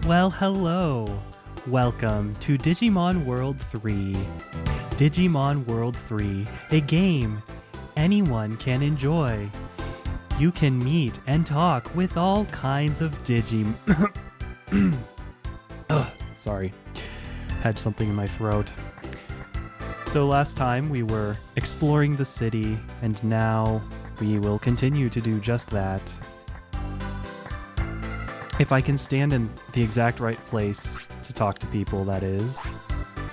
Well, hello. Welcome to Digimon World 3. Digimon World 3, a game anyone can enjoy. You can meet and talk with all kinds of Sorry, had something in my throat. So last time we were exploring the city, and now we will continue to do just that. If I can stand in the exact right place to talk to people, that is.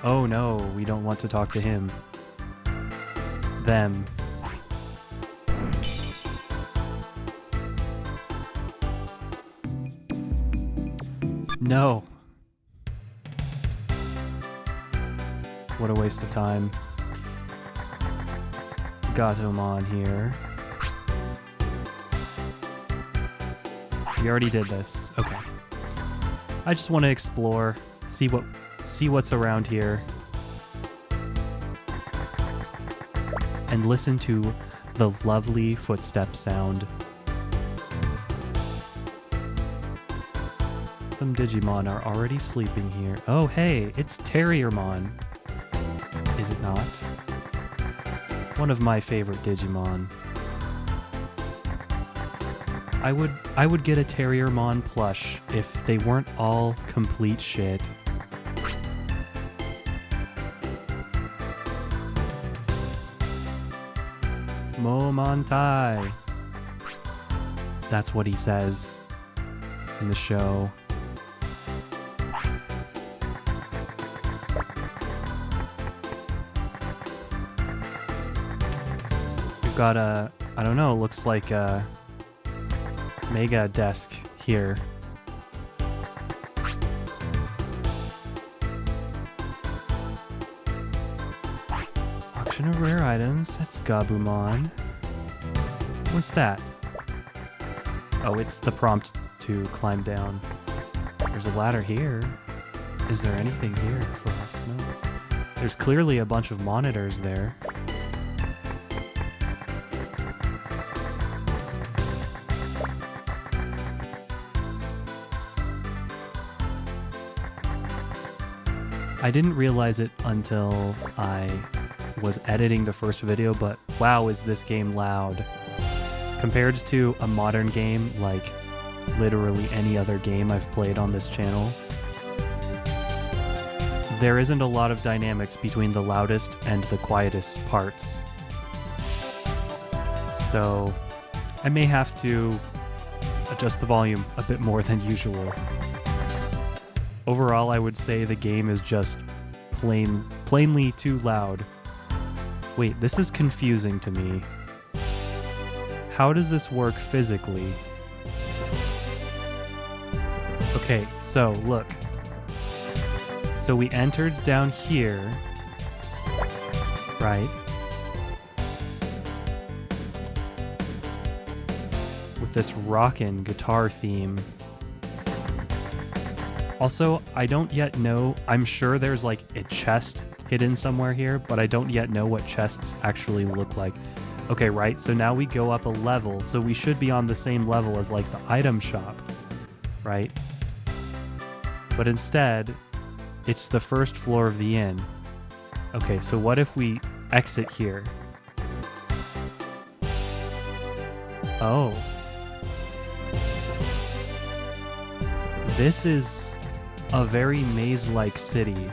Oh no, we don't want to talk to him. Them. No. What a waste of time. Got him on here. We already did this. Okay. I just want to explore, see what's around here, and listen to the lovely footstep sound. Some Digimon are already sleeping here. Oh, hey, it's Terriermon. Is it not? One of my favorite Digimon. I would get a Terriermon plush if they weren't all complete shit. Momontai. That's what he says in the show. We've got a, I don't know, looks like a mega desk here. Auction of rare items. That's Gabumon. What's that? Oh, it's the prompt to climb down. There's a ladder here. Is there anything here for us? No. There's clearly a bunch of monitors there. I didn't realize it until I was editing the first video, but wow, is this game loud. Compared to a modern game, like literally any other game I've played on this channel, there isn't a lot of dynamics between the loudest and the quietest parts. So I may have to adjust the volume a bit more than usual. Overall, I would say the game is just plainly too loud. Wait, this is confusing to me. How does this work physically? Okay, so look. So we entered down here, right? With this rockin' guitar theme. Also, I don't yet know, I'm sure there's like a chest hidden somewhere here, but I don't yet know what chests actually look like. Okay, right, so now we go up a level, so we should be on the same level as like the item shop, right? But instead, it's the first floor of the inn. Okay, so what if we exit here? Oh. This is a very maze-like city.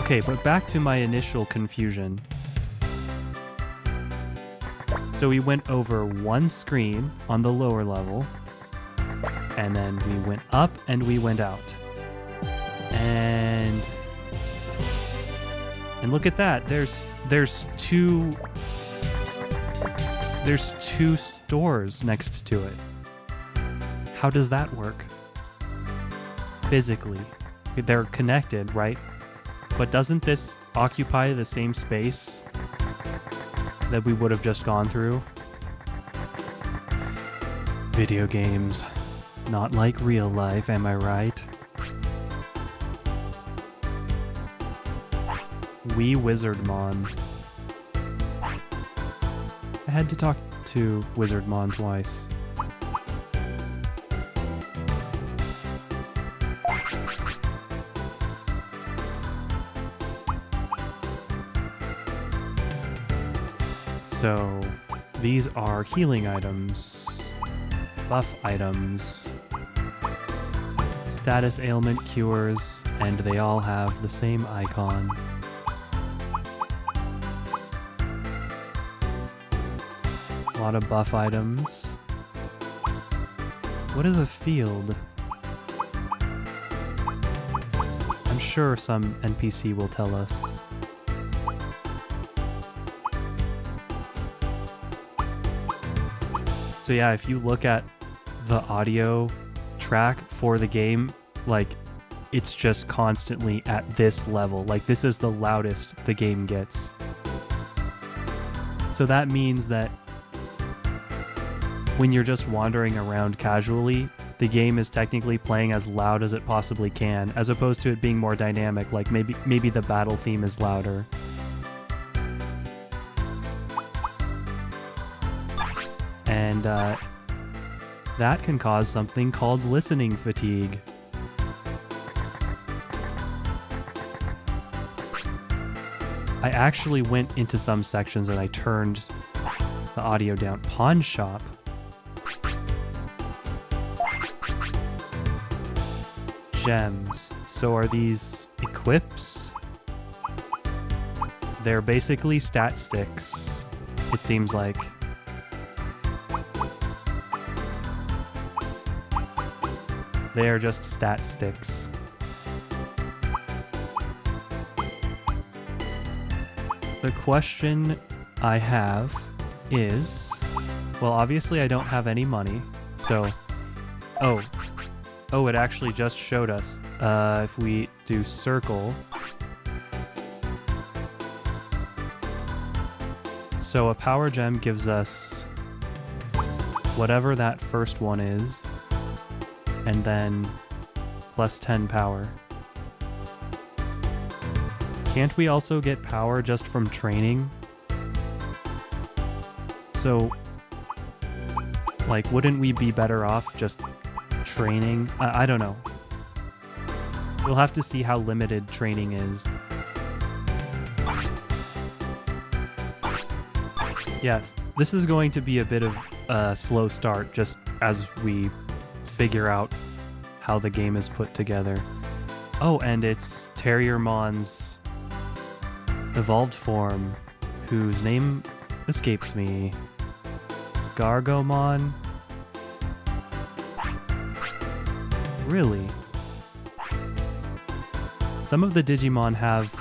Okay, but back to my initial confusion. So we went over one screen on the lower level, and then we went up and we went out. And look at that. There's two stores next to it. How does that work? Physically. They're connected, right? But doesn't this occupy the same space that we would have just gone through? Video games. Not like real life, am I right? Wee Wizardmon. I had to talk to Wizardmon twice. So these are healing items, buff items, status ailment cures, and they all have the same icon. A lot of buff items. What is a field? I'm sure some NPC will tell us. So yeah, if you look at the audio track for the game, like, it's just constantly at this level. Like, this is the loudest the game gets. So that means that when you're just wandering around casually, the game is technically playing as loud as it possibly can, as opposed to it being more dynamic, like maybe the battle theme is louder. And that can cause something called listening fatigue. I actually went into some sections and I turned the audio down. Pawn shop. Gems. So are these equips? They're basically stat sticks, it seems like. They are just stat sticks. The question I have is, well, obviously I don't have any money, so... Oh, it actually just showed us. If we do circle... So a power gem gives us whatever that first one is, and then plus 10 power. Can't we also get power just from training? So, like, wouldn't we be better off just training? I don't know. We'll have to see how limited training is. Yes, this is going to be a bit of a slow start just as we figure out how the game is put together. Oh, and it's Terriermon's evolved form, whose name escapes me. Gargomon? Really? Some of the Digimon have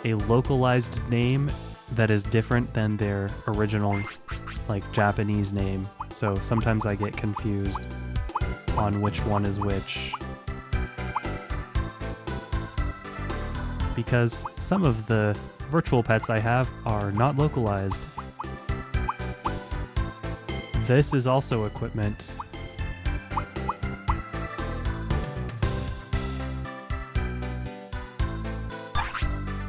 a localized name that is different than their original, like, Japanese name. So sometimes I get confused on which one is which. Because some of the virtual pets I have are not localized. This is also equipment.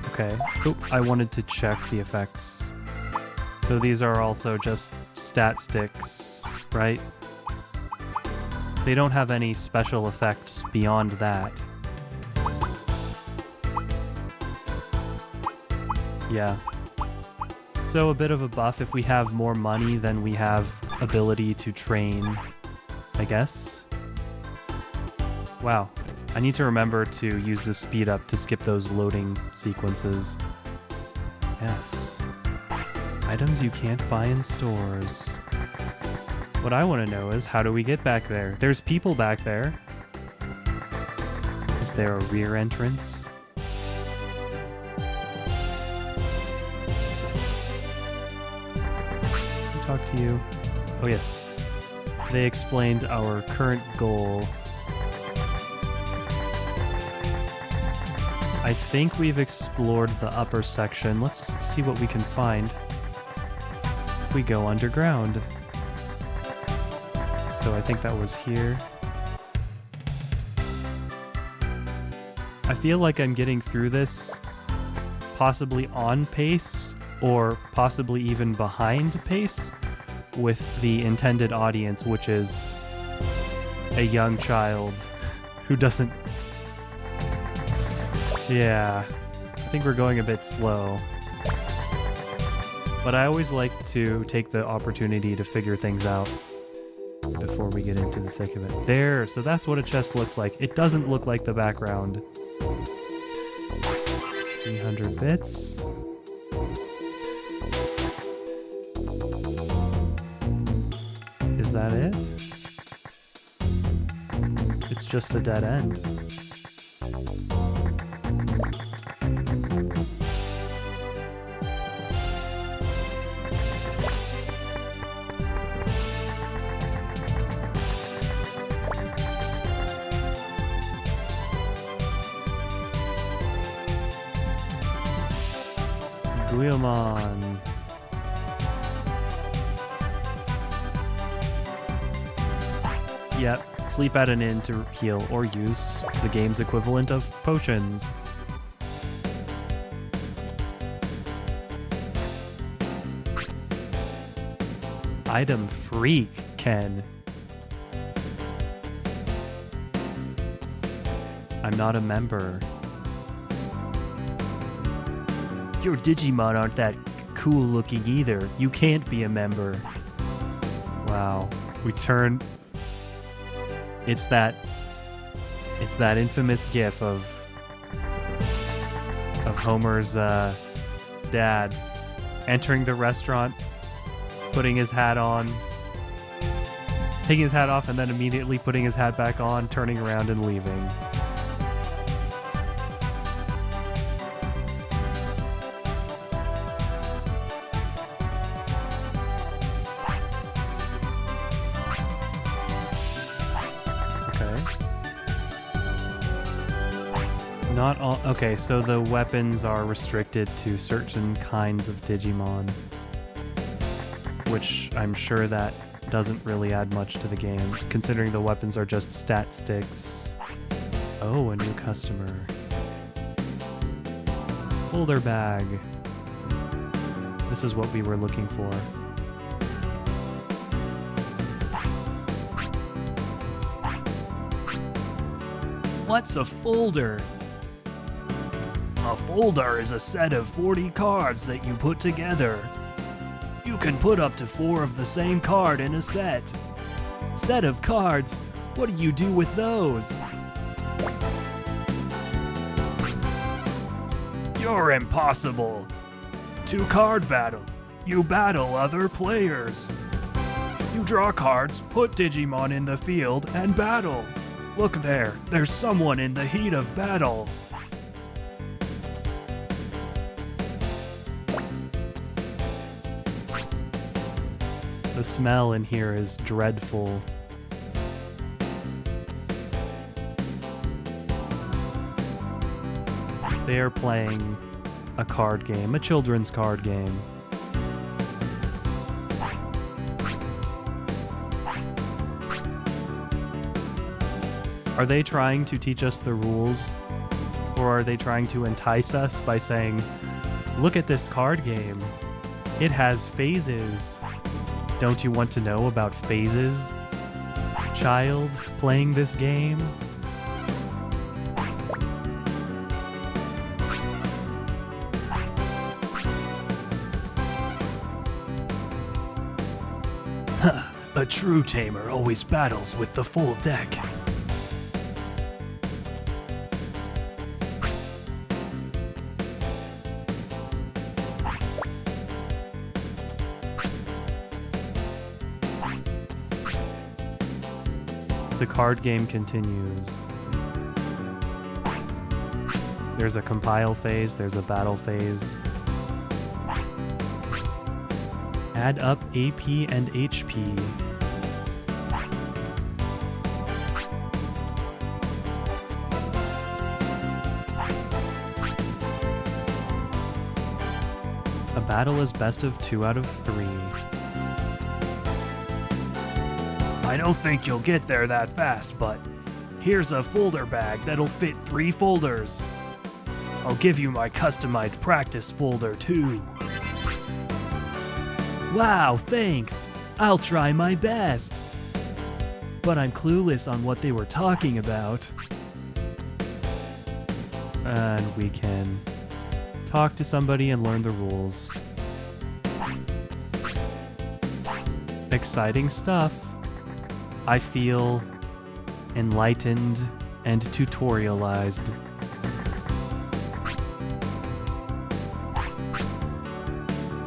Okay. Oop, I wanted to check the effects. So these are also just stat sticks, right? They don't have any special effects beyond that. Yeah. So a bit of a buff if we have more money than we have ability to train, I guess. Wow. I need to remember to use the speed up to skip those loading sequences. Yes. Items you can't buy in stores. What I want to know is, how do we get back there? There's people back there. Is there a rear entrance? Can I talk to you? Oh yes. They explained our current goal. I think we've explored the upper section. Let's see what we can find if we go underground. So I think that was here. I feel like I'm getting through this possibly on pace, or possibly even behind pace, with the intended audience, which is a young child who doesn't... Yeah, I think we're going a bit slow. But I always like to take the opportunity to figure things out before we get into the thick of it. There, so that's what a chest looks like. It doesn't look like the background. 300 bits. Is that it? It's just a dead end. Digimon. Yep, sleep at an inn to heal or use the game's equivalent of potions. Item freak, Ken. I'm not a member. Your Digimon aren't that cool looking either. You can't be a member. Wow. We turn... It's that infamous gif of Homer's dad entering the restaurant, putting his hat on, taking his hat off, and then immediately putting his hat back on, turning around and leaving. Not all. Okay, so the weapons are restricted to certain kinds of Digimon, which I'm sure that doesn't really add much to the game, considering the weapons are just stat sticks. Oh, a new customer. Folder bag. This is what we were looking for. What's a folder? A folder is a set of 40 cards that you put together. You can put up to 4 of the same card in a set. Set of cards? What do you do with those? You're impossible. 2-card battle. You battle other players. You draw cards, put Digimon in the field, and battle. Look there, there's someone in the heat of battle. The smell in here is dreadful. They are playing a card game, a children's card game. Are they trying to teach us the rules? Or are they trying to entice us by saying, look at this card game. It has phases. Don't you want to know about phases, child, playing this game? A true tamer always battles with the full deck. The card game continues. There's a compile phase, there's a battle phase. Add up AP and HP. A battle is best of 2 out of 3. I don't think you'll get there that fast, but here's a folder bag that'll fit 3 folders. I'll give you my customized practice folder too. Wow, thanks. I'll try my best. But I'm clueless on what they were talking about. And we can talk to somebody and learn the rules. Exciting stuff. I feel enlightened and tutorialized.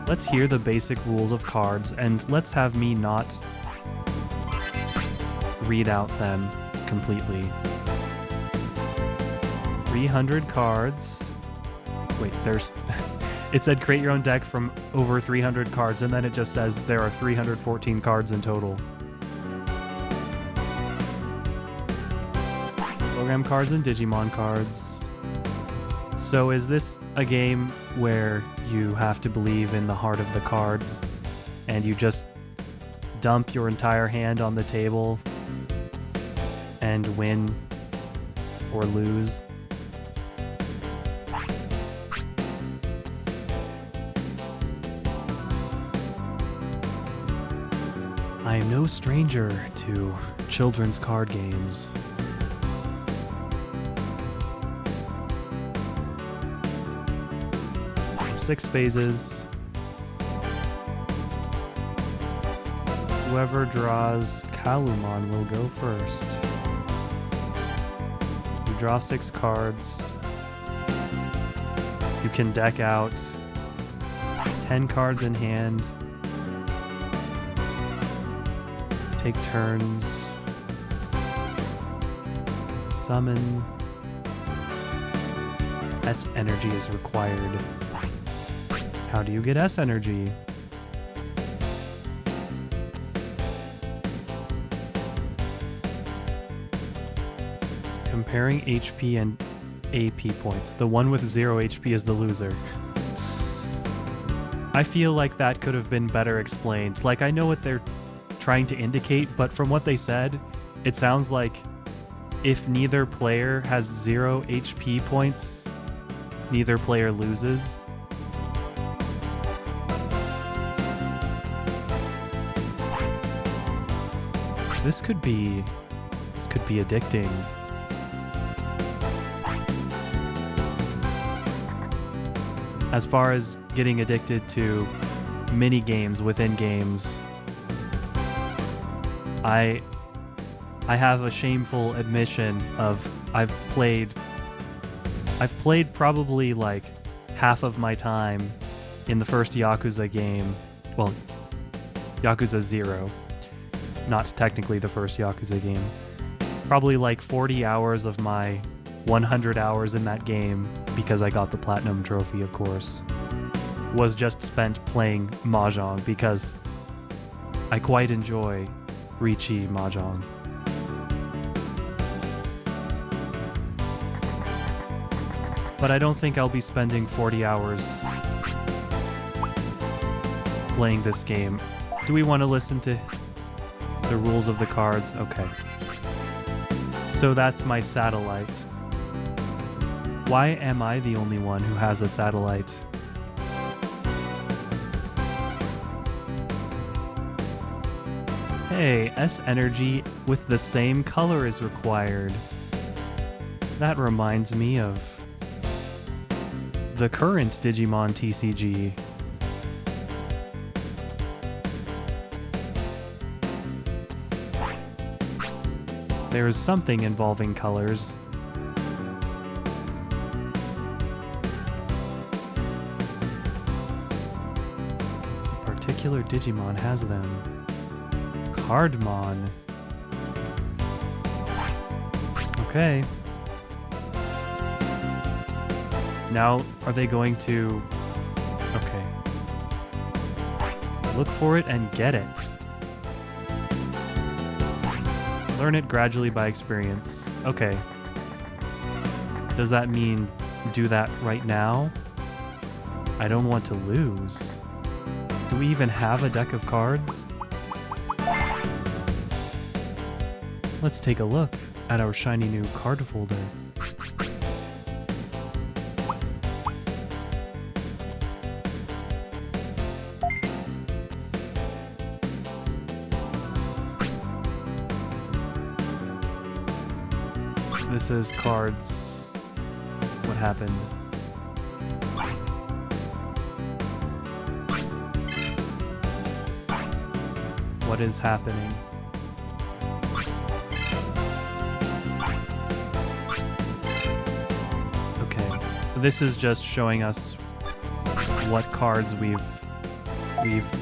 Let's hear the basic rules of cards, and let's have me not read out them completely. 300 cards. Wait, there's... It said create your own deck from over 300 cards, and then it just says there are 314 cards in total. Program cards and Digimon cards. So is this a game where you have to believe in the heart of the cards and you just dump your entire hand on the table and win or lose? I am no stranger to children's card games. Six phases. Whoever draws Kalumon will go first. You draw 6 cards. You can deck out 10 cards in hand. Take turns. Summon. S energy is required. How do you get S energy? Comparing HP and AP points. The one with 0 HP is the loser. I feel like that could have been better explained. Like, I know what they're trying to indicate, but from what they said, it sounds like if neither player has 0 HP points, neither player loses. This could be addicting. As far as getting addicted to mini games within games, I have a shameful admission of I've played probably like half of my time in the first Yakuza game. Well, Yakuza 0. Not technically the first Yakuza game. Probably like 40 hours of my 100 hours in that game, because I got the Platinum Trophy, of course, was just spent playing Mahjong, because I quite enjoy Riichi Mahjong. But I don't think I'll be spending 40 hours playing this game. Do we want to listen to the rules of the cards? Okay. So that's my satellite. Why am I the only one who has a satellite? Hey, S energy with the same color is required. That reminds me of the current Digimon TCG. There is something involving colors. A particular Digimon has them. Cardmon. Okay. Now, are they going to... Okay. Look for it and get it. Learn it gradually by experience. Okay. Does that mean do that right now? I don't want to lose. Do we even have a deck of cards? Let's take a look at our shiny new card folder. This is cards. What happened? What is happening? Okay, this is just showing us what cards we've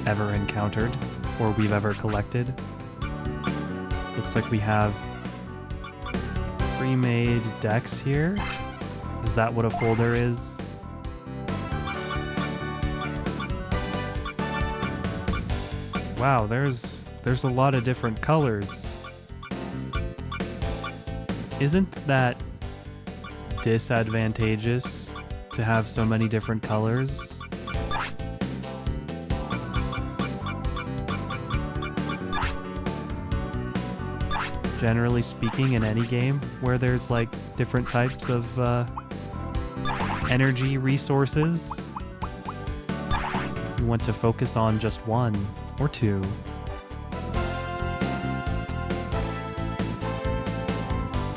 ever encountered or we've ever collected. Looks like we have pre-made decks here. Is that what a folder is? Wow, there's a lot of different colors. Isn't that disadvantageous to have so many different colors? Generally speaking, in any game where there's like different types of energy resources, you want to focus on just one or two.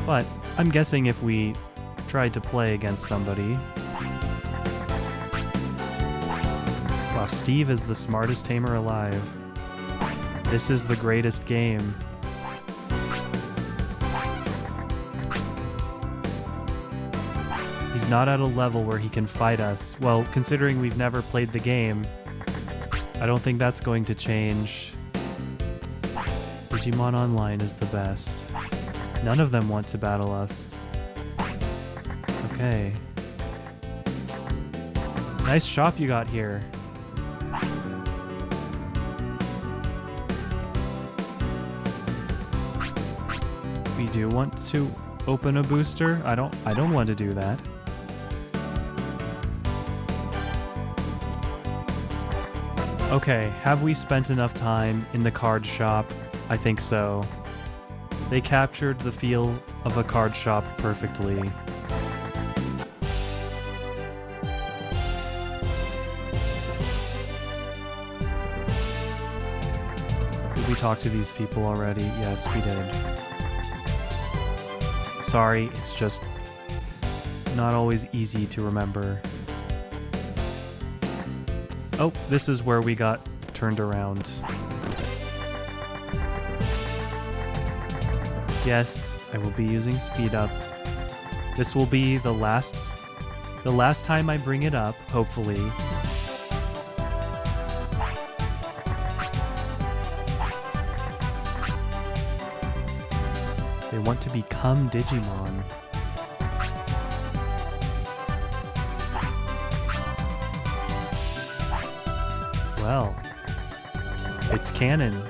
But I'm guessing if we tried to play against somebody... Wow, Steve is the smartest tamer alive. This is the greatest game. He's not at a level where he can fight us. Well, considering we've never played the game, I don't think that's going to change. Digimon Online is the best. None of them want to battle us. Okay. Nice shop you got here. We do want to open a booster. I don't want to do that. Okay, have we spent enough time in the card shop? I think so. They captured the feel of a card shop perfectly. Did we talk to these people already? Yes, we did. Sorry, it's just not always easy to remember. Oh, this is where we got turned around. Yes, I will be using speed up. This will be the last time I bring it up, hopefully. They want to become Digimon. Well, it's canon.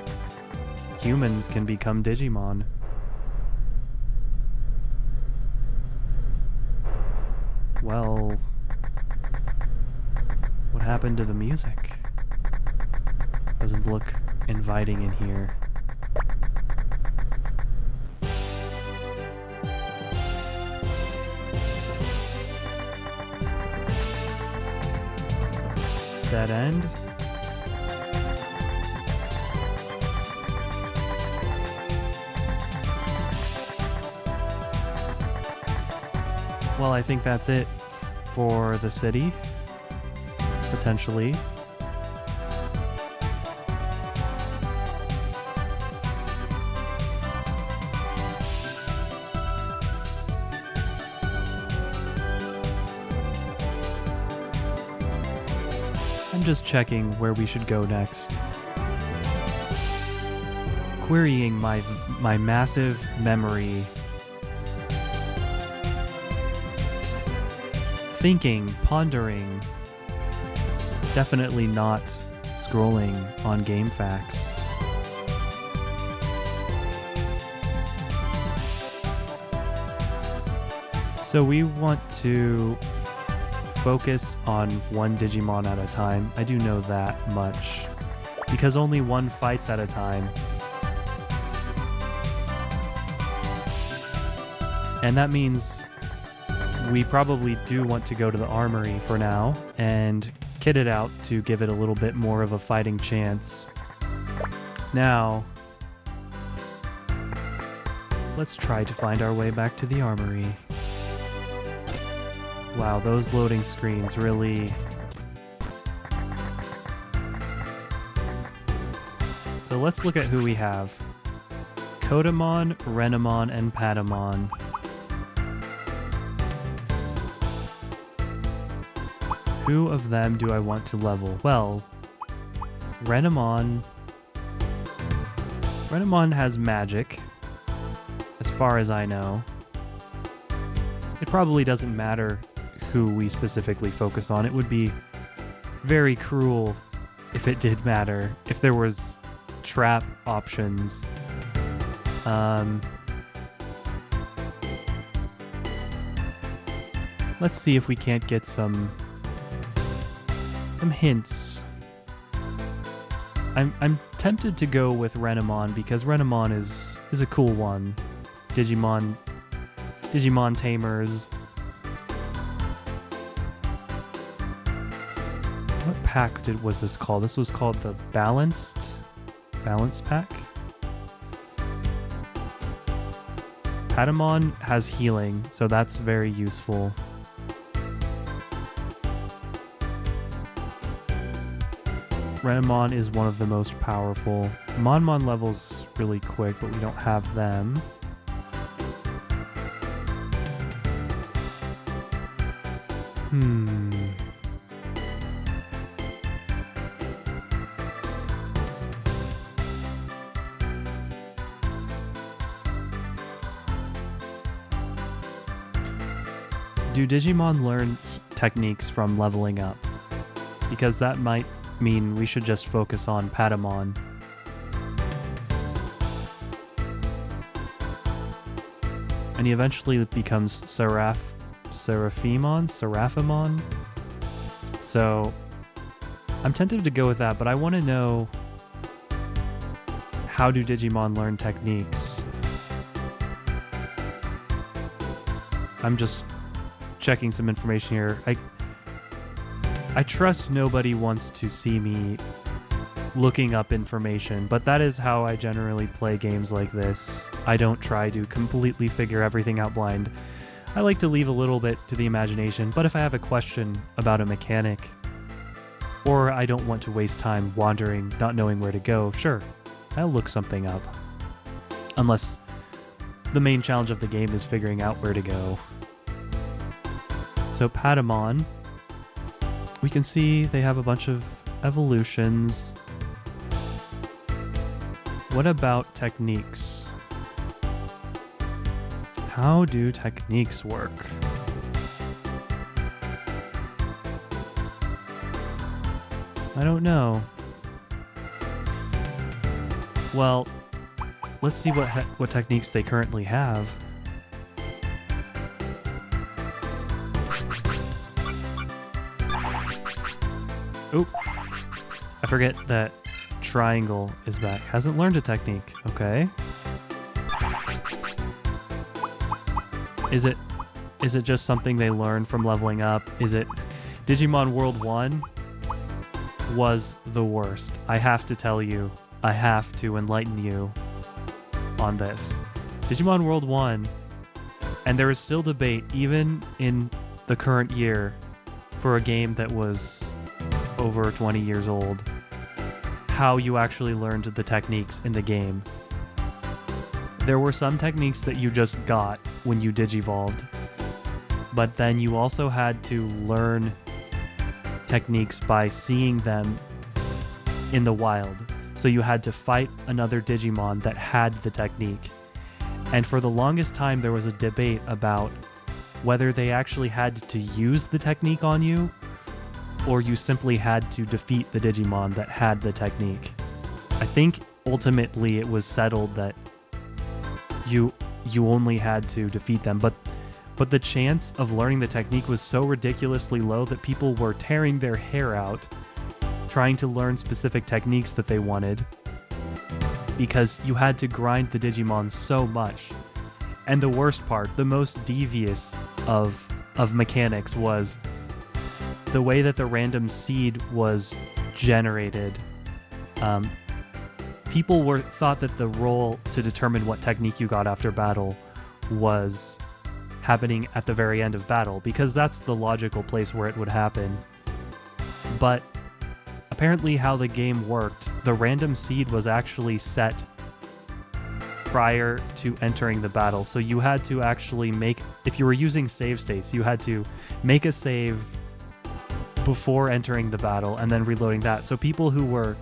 Humans can become Digimon. Well, what happened to the music? Doesn't look inviting in here. Dead end? Well, I think that's it for the city, potentially. I'm just checking where we should go next. Querying my massive memory. Thinking, pondering, definitely not scrolling on GameFAQs. So we want to focus on one Digimon at a time. I do know that much, because only one fights at a time. And that means we probably do want to go to the armory for now and kit it out to give it a little bit more of a fighting chance. Now, let's try to find our way back to the armory. Wow, those loading screens really So let's look at who we have. Kodamon, Renamon, and Patamon. Who of them do I want to level? Well, Renamon has magic, as far as I know. It probably doesn't matter who we specifically focus on. It would be very cruel if it did matter, if there was trap options. Let's see if we can't get some hints. I'm tempted to go with Renamon because Renamon is a cool one. Digimon Tamers. What pack was this called? This was called the Balanced Pack. Patamon has healing, so that's very useful. Renamon is one of the most powerful. Monmon levels really quick, but we don't have them. Do Digimon learn techniques from leveling up? Because that might mean we should just focus on Patamon. And he eventually becomes Seraphimon? So I'm tempted to go with that, but I want to know, how do Digimon learn techniques? I'm just checking some information here. I trust nobody wants to see me looking up information, but that is how I generally play games like this. I don't try to completely figure everything out blind. I like to leave a little bit to the imagination, but if I have a question about a mechanic, or I don't want to waste time wandering, not knowing where to go, sure, I'll look something up. Unless the main challenge of the game is figuring out where to go. So Patamon, we can see they have a bunch of evolutions. What about techniques? How do techniques work? I don't know. Well, let's see what techniques they currently have. Oop. I forget that Triangle is back. Hasn't learned a technique. Okay. Is it just something they learn from leveling up? Is it... Digimon World 1 was the worst. I have to tell you. I have to enlighten you on this. Digimon World 1, and there is still debate, even in the current year, for a game that was over 20 years old, how you actually learned the techniques in the game. There were some techniques that you just got when you digivolved, but then you also had to learn techniques by seeing them in the wild. So you had to fight another Digimon that had the technique. And for the longest time, there was a debate about whether they actually had to use the technique on you, or you simply had to defeat the Digimon that had the technique. I think ultimately it was settled that you only had to defeat them, but the chance of learning the technique was so ridiculously low that people were tearing their hair out trying to learn specific techniques that they wanted, because you had to grind the Digimon so much. And the worst part, the most devious of mechanics, was the way that the random seed was generated. People thought that the role to determine what technique you got after battle was happening at the very end of battle, because that's the logical place where it would happen. But apparently how the game worked, the random seed was actually set prior to entering the battle. So you had to actually make, if you were using save states, you had to make a save before entering the battle and then reloading that. So people who were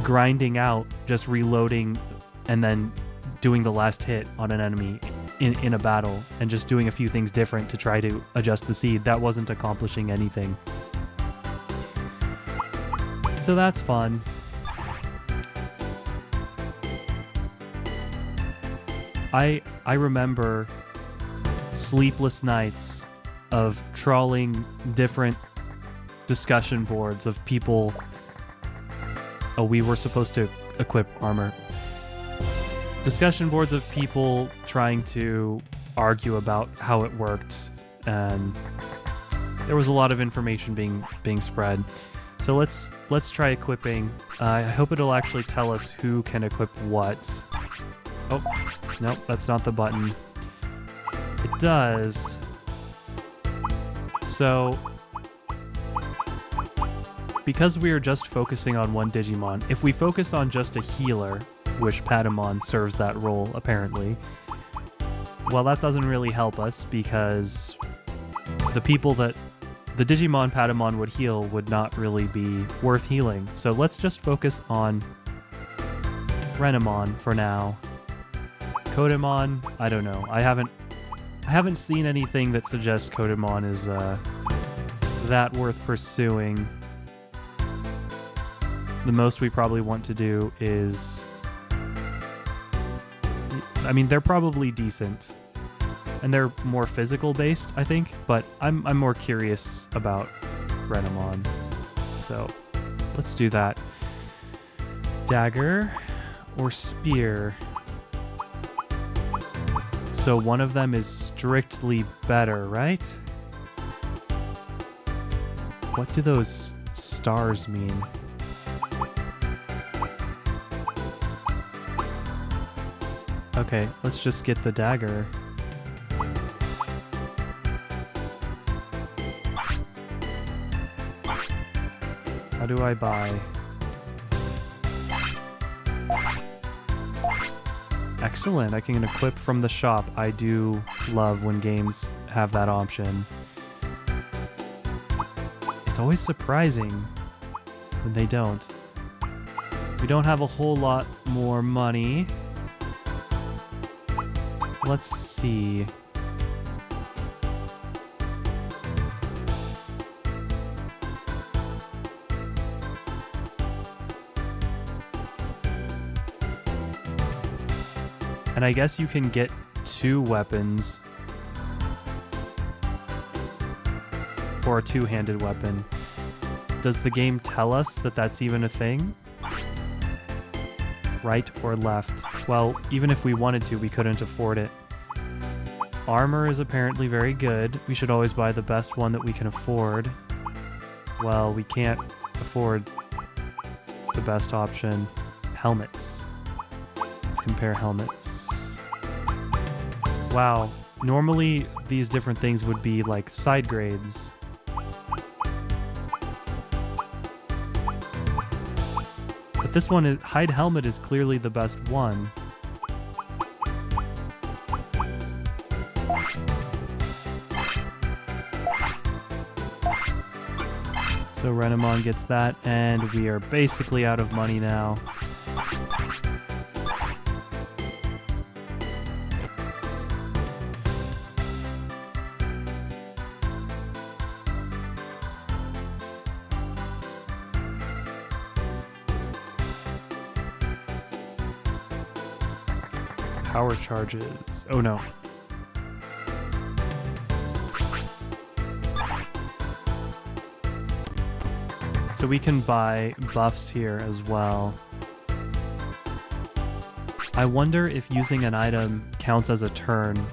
grinding out, just reloading and then doing the last hit on an enemy in a battle and just doing a few things different to try to adjust the seed, that wasn't accomplishing anything. So that's fun. I remember sleepless nights of trawling different discussion boards of people. Oh, we were supposed to equip armor. Discussion boards of people trying to argue about how it worked, and there was a lot of information being spread. So let's try equipping. I hope it'll actually tell us who can equip what. Oh, nope, that's not the button. It does. So, because we are just focusing on one Digimon, if we focus on just a healer, which Patamon serves that role, apparently, well, that doesn't really help us because the people that the Digimon Patamon would heal would not really be worth healing. So let's just focus on Renamon for now. Kodamon, I don't know. I haven't seen anything that suggests Kodamon is that worth pursuing. The most we probably want to do is, I mean, they're probably decent, and they're more physical based, I think. But I'm more curious about Renamon, so let's do that. Dagger or spear? So one of them is strictly better, right? What do those stars mean? Okay, let's just get the dagger. How do I buy? Excellent, I can equip from the shop. I do love when games have that option. It's always surprising when they don't. We don't have a whole lot more money. Let's see. And I guess you can get 2 weapons or a 2-handed weapon. Does the game tell us that that's even a thing? Right or left? Well, even if we wanted to, we couldn't afford it. Armor is apparently very good. We should always buy the best one that we can afford. Well, we can't afford the best option. Helmets. Let's compare helmets. Wow, normally these different things would be like side grades. But this one, hide helmet, is clearly the best one. So Renamon gets that, and we are basically out of money now. Power charges. Oh no. So we can buy buffs here as well. I wonder if using an item counts as a turn.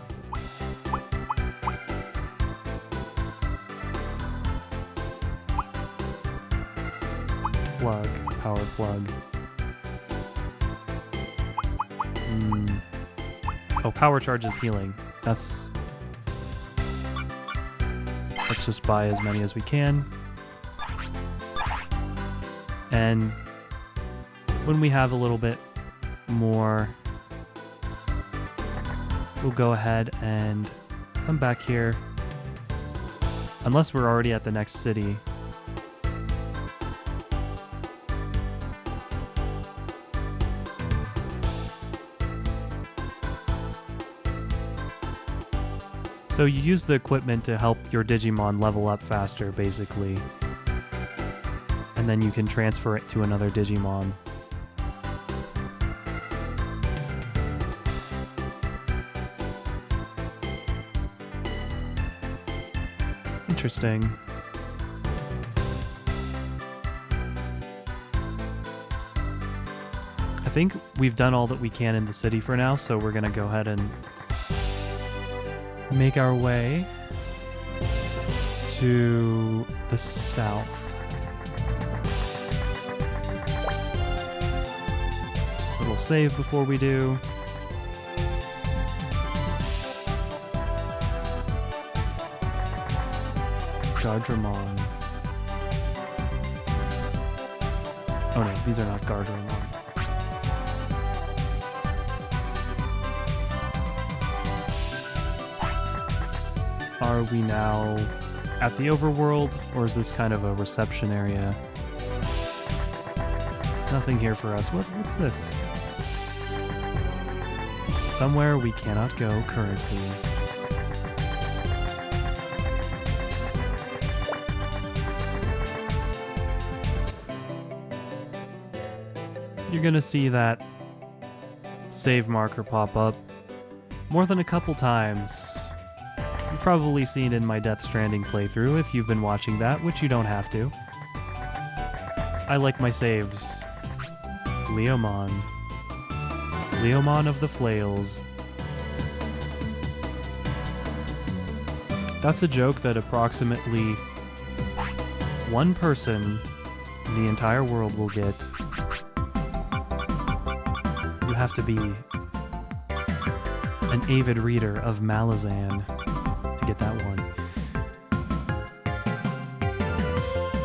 Plug. Power plug. Oh, power charge is healing. Let's just buy as many as we can. And when we have a little bit more, we'll go ahead and come back here. Unless we're already at the next city. So you use the equipment to help your Digimon level up faster, basically. And then you can transfer it to another Digimon. Interesting. I think we've done all that we can in the city for now, so we're gonna go ahead and make our way to the south. Little save before we do. Gardramon. Oh no, these are not Gardramon. Are we now at the overworld, or is this kind of a reception area? Nothing here for us. What's this? Somewhere we cannot go currently. You're gonna see that save marker pop up more than a couple times. You've probably seen in my Death Stranding playthrough if you've been watching that, which you don't have to. I like my saves. Leomon. Leomon of the Flails. That's a joke that approximately one person in the entire world will get. You have to be an avid reader of Malazan to get that one.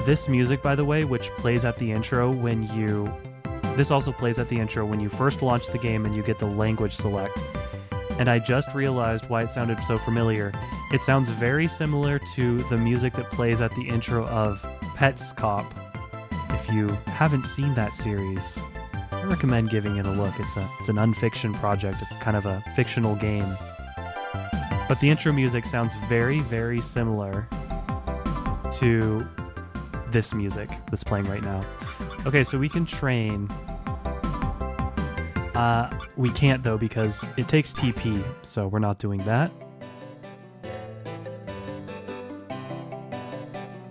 This music, by the way, which plays at the intro when you... This also plays at the intro when you first launch the game and you get the language select. And I just realized why it sounded so familiar. It sounds very similar to the music that plays at the intro of Pets Cop. If you haven't seen that series, I recommend giving it a look. It's an unfiction project, kind of a fictional game. But the intro music sounds very, very similar to this music that's playing right now. Okay, so we can train. We can't though because it takes TP, so we're not doing that.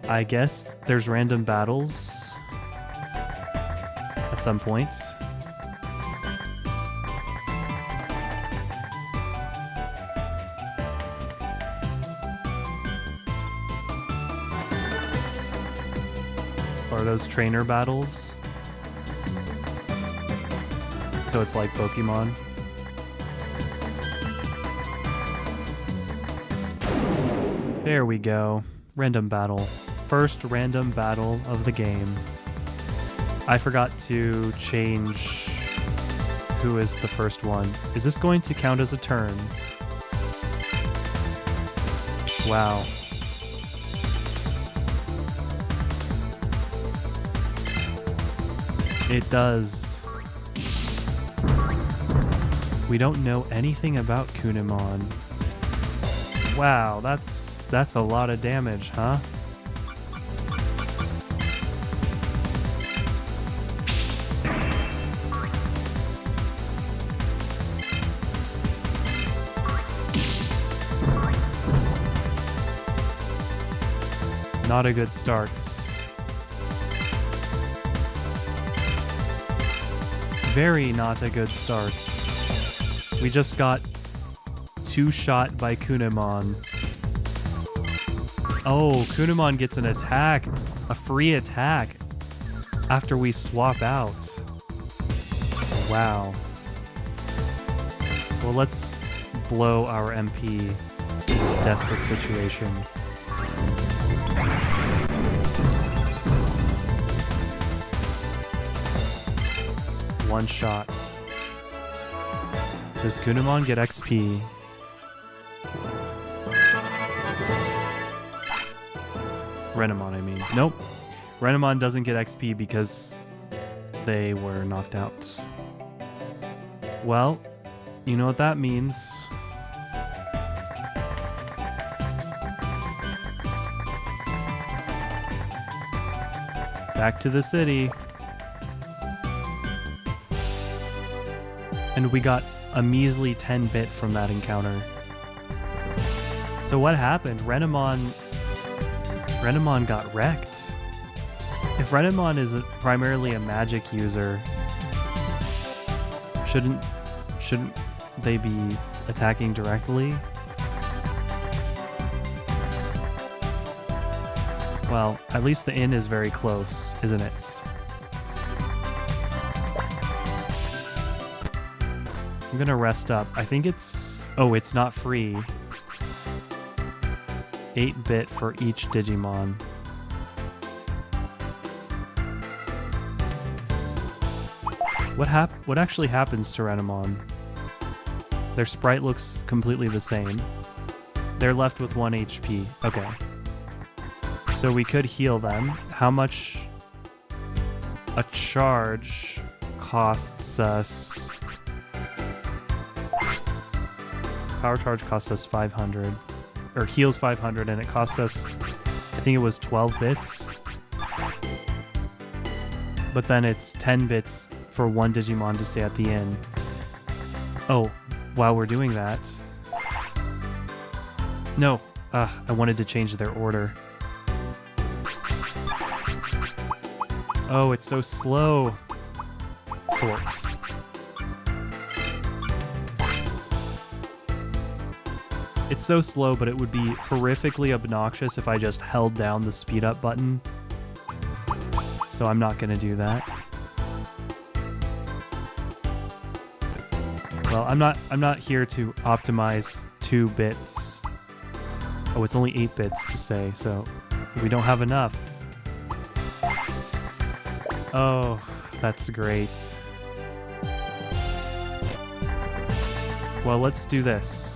I guess there's random battles at some points. Are those trainer battles? So it's like Pokemon. There we go. Random battle. First random battle of the game. I forgot to change who is the first one. Is this going to count as a turn? Wow. It does. We don't know anything about Kunimon. Wow, that's a lot of damage, huh? Not a good start. Very not a good start. We just got two-shot by Kunimon. Oh, Kunimon gets an attack, a free attack, after we swap out. Wow. Well, let's blow our MP in this desperate situation. one shot. Does Kunamon get XP? Renamon, I mean. Nope. Renamon doesn't get XP because they were knocked out. Well, you know what that means. Back to the city. And we got a measly 10-bit from that encounter. So what happened? Renamon got wrecked. If Renamon is primarily a magic user, shouldn't they be attacking directly? Well, at least the inn is very close, isn't it? I'm gonna rest up. I think it's... Oh, it's not free. 8-bit for each Digimon. What actually happens to Renamon? Their sprite looks completely the same. They're left with 1 HP. Okay. So we could heal them. How much a charge costs us? Power charge costs us 500. Or heals 500, and it costs us, I think it was 12 bits. But then it's 10 bits for one Digimon to stay at the inn. Oh, while we're doing that... No, I wanted to change their order. Oh, it's so slow. Sorts. It's so slow, but it would be horrifically obnoxious if I just held down the speed up button. So I'm not gonna do that. Well, I'm not here to optimize 2 bits. Oh, it's only 8 bits to stay, so we don't have enough. Oh, that's great. Well, let's do this.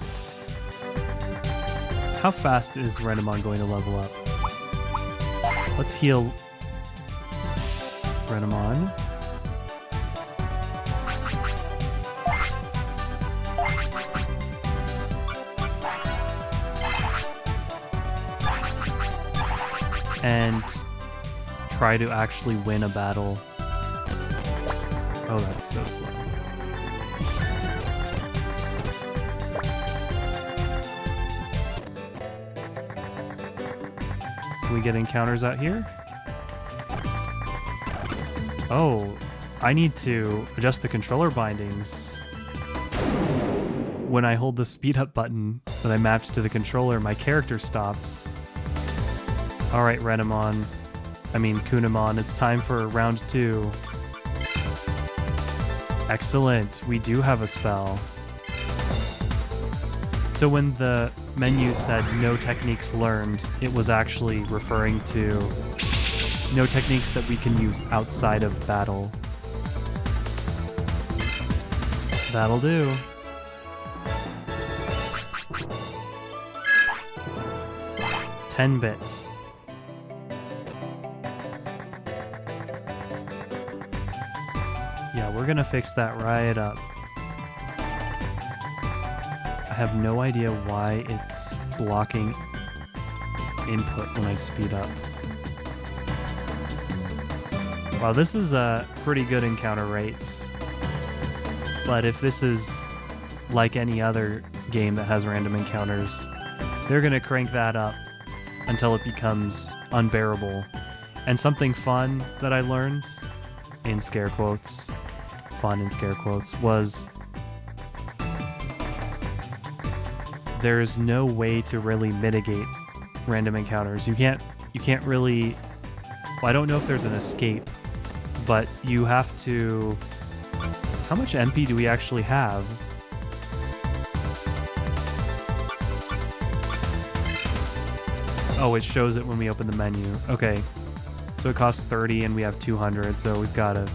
How fast is Renamon going to level up? Let's heal Renamon. And try to actually win a battle. Oh, that's so slow. Can we get encounters out here? Oh, I need to adjust the controller bindings. When I hold the speed up button that I mapped to the controller, my character stops. Alright, Kunamon, it's time for round 2. Excellent, we do have a spell. So when the menu said no techniques learned, it was actually referring to no techniques that we can use outside of battle. That'll do. $10 bits. Yeah, we're gonna fix that right up. I have no idea why it's blocking input when I speed up. Wow, this is a pretty good encounter rates. But if this is like any other game that has random encounters, they're gonna crank that up until it becomes unbearable. And something fun that I learned, in scare quotes, was there's no way to really mitigate random encounters. You can't really... Well, I don't know if there's an escape, but you have to... How much MP do we actually have? Oh, it shows it when we open the menu. Okay. So it costs 30 and we have 200, so we've got to...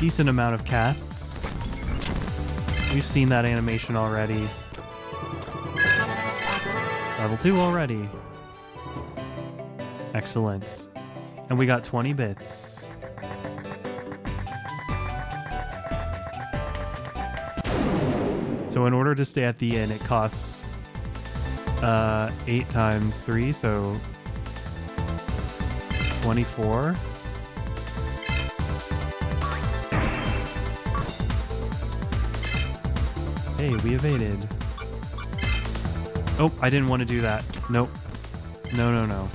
Decent amount of casts. We've seen that animation already. Level 2 already. Excellent. And we got 20 bits. So in order to stay at the inn, it costs 8 times 3, so 24. Hey, we evaded. Oh, I didn't want to do that. Nope. No, no, no.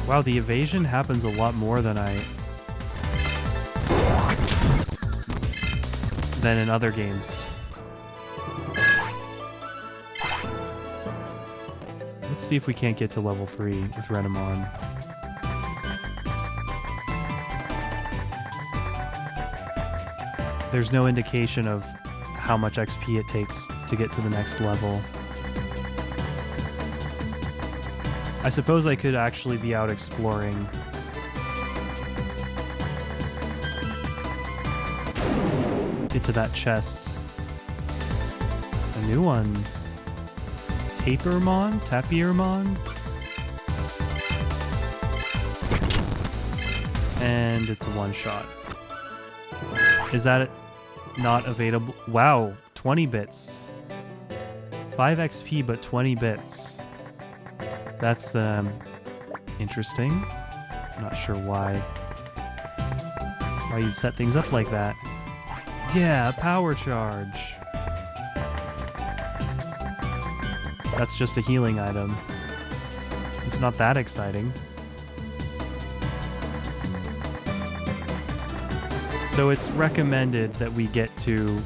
Wow, the evasion happens a lot more than in other games. Let's see if we can't get to level 3 with Renamon. There's no indication of how much XP it takes to get to the next level. I suppose I could actually be out exploring. Get to that chest. A new one. Tapirmon? And it's a one-shot. Is that not available? Wow, 20 bits. 5 XP, but 20 bits. That's, interesting. I'm not sure why you'd set things up like that. Yeah, power charge. That's just a healing item. It's not that exciting. So it's recommended that we get to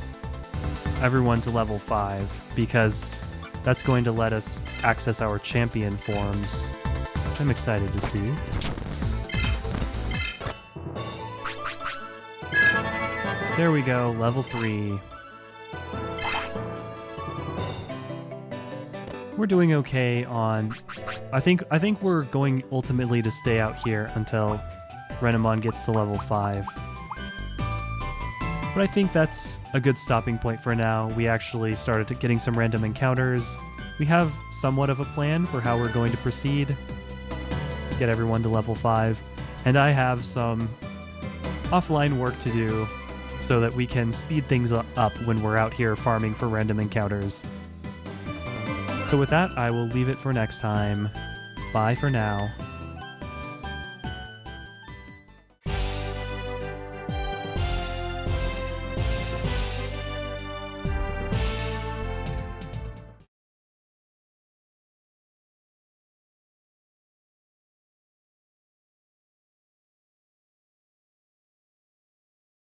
everyone to level 5 because that's going to let us access our champion forms, which I'm excited to see. There we go, level 3. We're doing okay on... I think we're going ultimately to stay out here until Renamon gets to level 5. But I think that's a good stopping point for now. We actually started getting some random encounters. We have somewhat of a plan for how we're going to proceed. Get everyone to level 5. And I have some offline work to do so that we can speed things up when we're out here farming for random encounters. So with that, I will leave it for next time. Bye for now.